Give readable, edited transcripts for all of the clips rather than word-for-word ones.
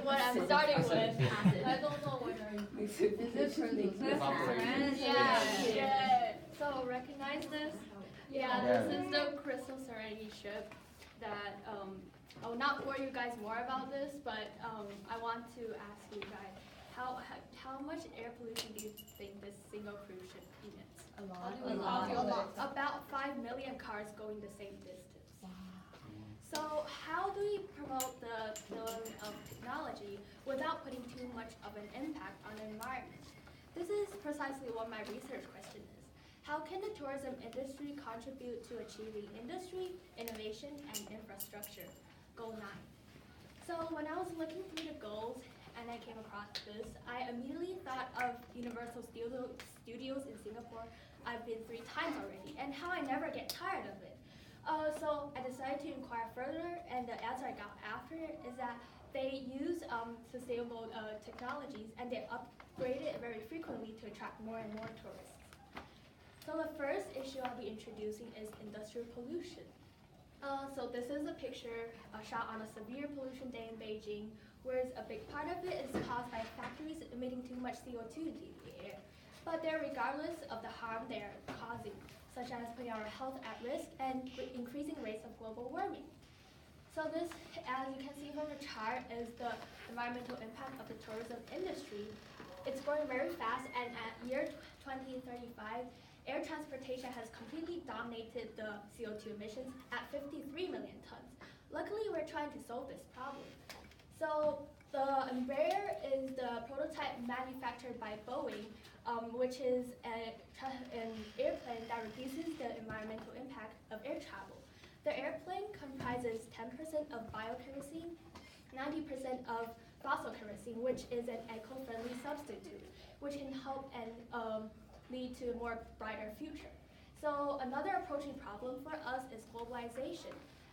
what I'm starting with. I don't know whether is it for yeah. So recognize this? Yeah, this is the Crystal Serenity ship that I will not bore you guys more about this, but I want to ask you guys, how much air pollution do you think this single cruise ship emits? A lot. A lot. About 5 million cars going the same distance. Wow. So how do we promote the development of technology without putting too much of an impact on the environment? This is precisely what my research question is. How can the tourism industry contribute to achieving industry, innovation, and infrastructure? Goal 9. So when I was looking through the goals and I came across this, I immediately thought of Universal Studios in Singapore. I've been 3 times already, and how I never get tired of it. So I decided to inquire further, and the answer I got after is that they use sustainable technologies, and they upgrade it very frequently to attract more and more tourists. So the first issue I'll be introducing is industrial pollution. So this is a picture shot on a severe pollution day in Beijing, whereas a big part of it is caused by factories emitting too much CO2 into the air. But they're regardless of the harm they're causing, such as putting our health at risk and increasing rates of global warming. So this, as you can see from the chart, is the environmental impact of the tourism industry. It's growing very fast, and at year 2035, air transportation has completely dominated the CO2 emissions at 53 million tons. Luckily, we're trying to solve this problem. So the Embraer is the prototype manufactured by Boeing, which is an airplane that reduces the environmental impact of air travel. The airplane comprises 10% of biokerosene, 90% of fossil kerosene, which is an eco-friendly substitute, which can help and lead to a more brighter future. So another approaching problem for us is globalization.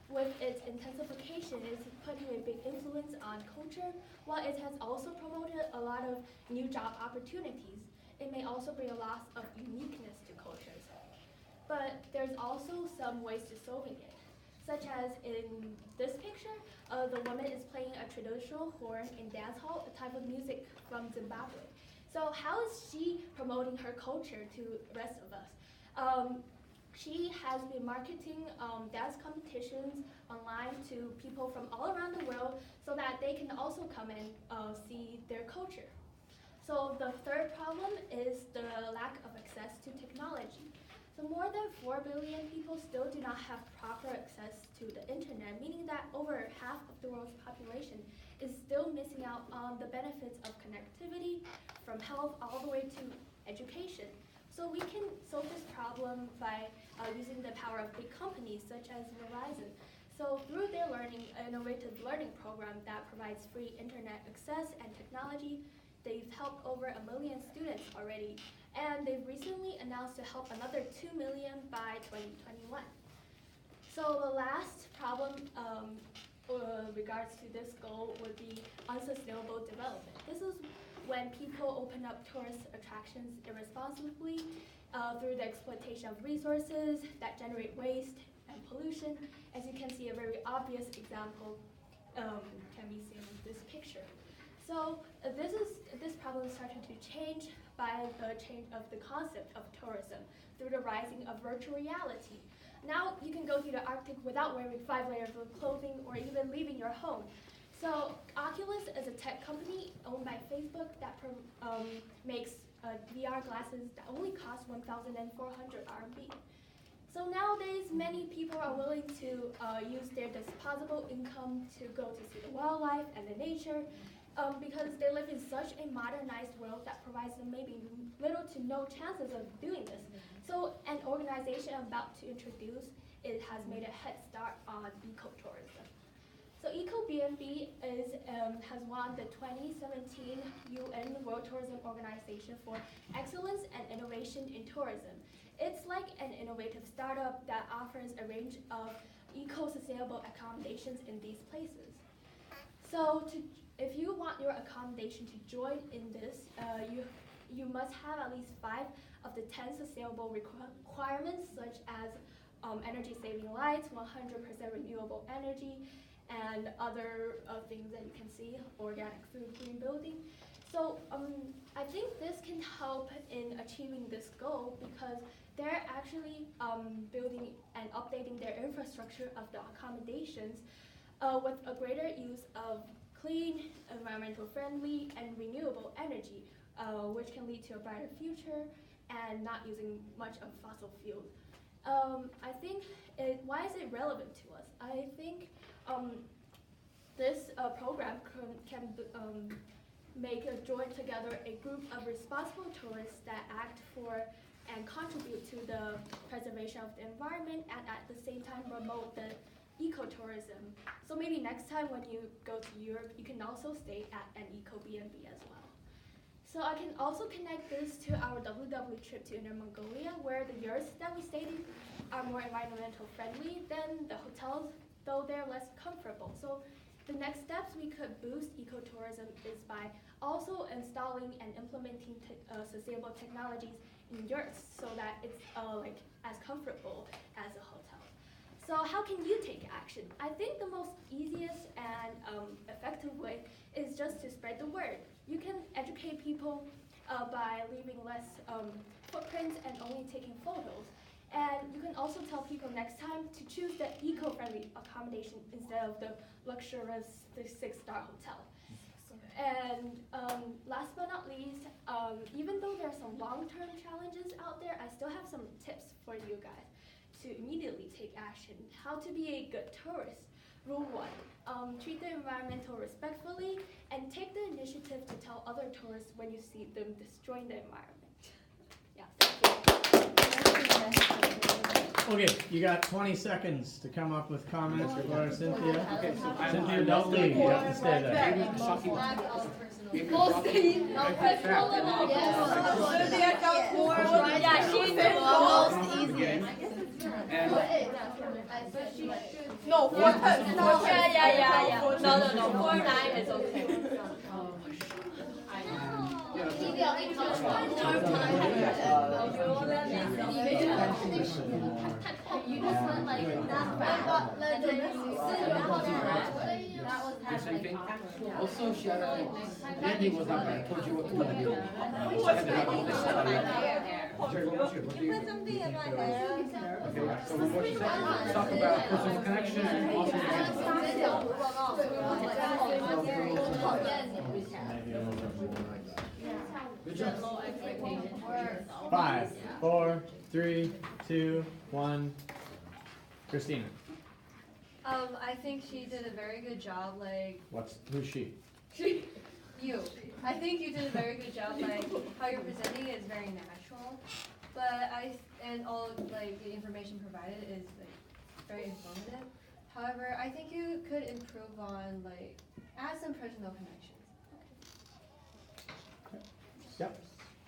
With its intensification, it's putting a big influence on culture, while it has also promoted a lot of new job opportunities. It may also bring a loss of uniqueness to cultures. But there's also some ways to solving it, such as in this picture, the woman is playing a traditional horn in dance hall, a type of music from Zimbabwe. So how is she promoting her culture to the rest of us? She has been marketing dance competitions online to people from all around the world so that they can also come and see their culture. So the third problem is the lack of access to technology. So more than 4 billion people still do not have proper access to the internet, meaning that over half of the world's population is still missing out on the benefits of connectivity, from health all the way to education. So we can solve this problem by using the power of big companies such as Verizon. So through their innovative learning program that provides free internet access and technology, they've helped over 1 million students already. And they've recently announced to help another 2 million by 2021. So the last problem regards to this goal would be unsustainable development. This is when people open up tourist attractions irresponsibly through the exploitation of resources that generate waste and pollution. As you can see, a very obvious example can be seen in this picture. So this problem is starting to change by the change of the concept of tourism through the rising of virtual reality. Now you can go to the Arctic without wearing 5 layers of clothing or even leaving your home. So Oculus is a tech company owned by Facebook that makes VR glasses that only cost 1,400 RMB. So nowadays, many people are willing to use their disposable income to go to see the wildlife and the nature because they live in such a modernized world that provides them maybe little to no chances of doing this. So an organization about to introduce it has made a head start on ecotourism. So EcoBnB has won the 2017 UN World Tourism Organization for Excellence and Innovation in Tourism. It's like an innovative startup that offers a range of eco-sustainable accommodations in these places. So if you want your accommodation to join in this, you must have at least 5 of the 10 sustainable requirements, such as energy-saving lights, 100% renewable energy, and other things that you can see, organic food, green building. So I think this can help in achieving this goal because they're actually building and updating their infrastructure of the accommodations with a greater use of clean, environmental friendly, and renewable energy, which can lead to a brighter future and not using much of fossil fuels. I think, why is it relevant to us? I think this program can join together a group of responsible tourists that act for and contribute to the preservation of the environment and at the same time promote the ecotourism. So maybe next time when you go to Europe, you can also stay at an eco B&B as well. So I can also connect this to our WW trip to Inner Mongolia, where the yurts that we stayed in are more environmental friendly than the hotels, though they're less comfortable. So the next steps we could boost ecotourism is by also installing and implementing sustainable technologies in yurts so that it's like as comfortable as a hotel. So how can you take action? I think the most easiest and effective way is just to spread the word. You can educate people by leaving less footprints and only taking photos. And you can also tell people next time to choose the eco-friendly accommodation instead of the luxurious 6-star hotel. And last but not least, even though there are some long-term challenges out there, I still have some tips for you guys to immediately take action. How to be a good tourist. Rule 1, treat the environmental respectfully and take the initiative to tell other tourists when you see them destroying the environment. Yeah, thank you. Okay, you got 20 seconds to come up with comments for Cynthia. Okay, so Cynthia, don't leave. You have to stay there. We'll see. No pressure. Yeah, she's the most easy. No, 4 times. No, yeah. No. 4-9 is okay. You just went like that. Same thing. Also, Andy was not going to told you what to do. Put something in my hair. Okay, so what you said, let's talk about personal connection and also good job. 5, 4, 3, 2, 1. Christina. I think she did a very good job, like, Who's she? you. I think you did a very good job, like, how you're presenting it is very natural, and all, like, the information provided is, like, very informative. However, I think you could improve on, like, add some personal connections. Yep.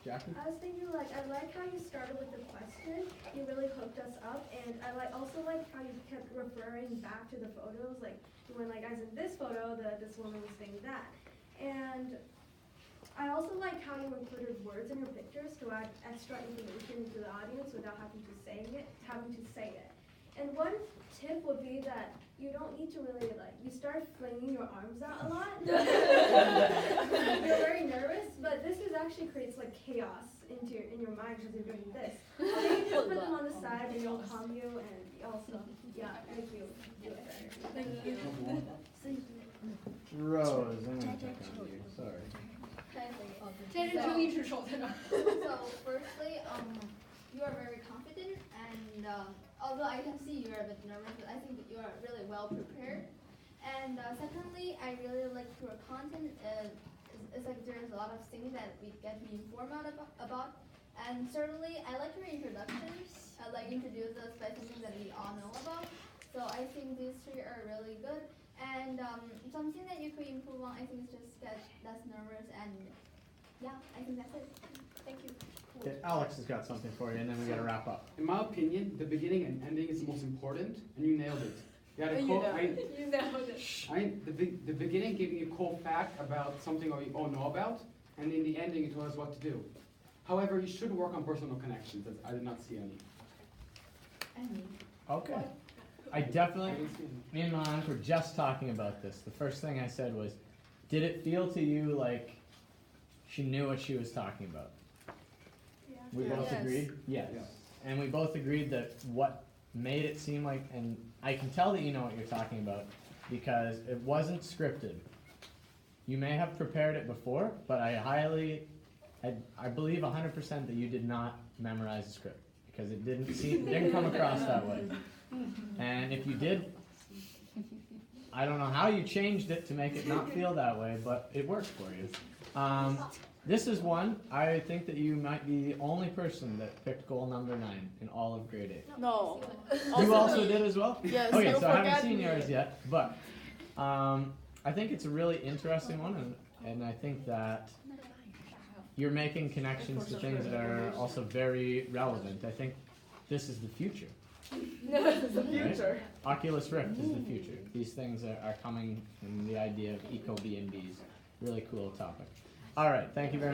Jackie? I was thinking, like, I like how you started with the question. You really hooked us up, and I also like how you kept referring back to the photos. Like, you went like, as in this photo, this woman was saying that. And I also like how you included words in your pictures to add extra information to the audience without having to say it. And one tip would be that you don't need to really, like, you start flinging your arms out a lot. You're very nervous, but this actually creates like chaos in your mind because you're doing this. So you just put them on the side and it'll calm you and also, yeah, make you do it better. Thank you. Rose, I'm going to pick on you. Sorry. So firstly, you are very confident, and although I can see you are a bit nervous, but I think that you are really well prepared. And secondly, I really like your content. It's like there's a lot of things that we get to be informed about. And certainly, I like your introductions. Like introduce us by something that we all know about. So I think these 3 are really good. And something that you could improve on, I think, is just get less nervous. And yeah, I think that's it. Thank you. Okay, Alex has got something for you, and then we got to wrap up. In my opinion, the beginning and ending is the most important, and you nailed it. You had a cool, You nailed it. the beginning gave me a cool fact about something you all know about, and in the ending it told us what to do. However, you should work on personal connections, as I did not see any. Okay. I definitely, me and my aunt were just talking about this. The first thing I said was, did it feel to you like she knew what she was talking about? Yeah. We both Yes. agreed? Yes. Yeah. And we both agreed that what made it seem like, and I can tell that you know what you're talking about, because it wasn't scripted. You may have prepared it before, but I believe 100% that you did not memorize the script, because it didn't come across that way. And if you did, I don't know how you changed it to make it not feel that way, but it worked for you. This is one, I think that you might be the only person that picked goal number 9 in all of grade 8. No. You also did as well? Yes, Okay, you so I haven't forgot seen me. yours yet, but I think it's a really interesting one, and I think that you're making connections to things that are also very relevant. I think this is the future. This is the future. Oculus Rift is the future. These things are coming, and the idea of eco B&Bs, really cool topic. All right, thank you very much.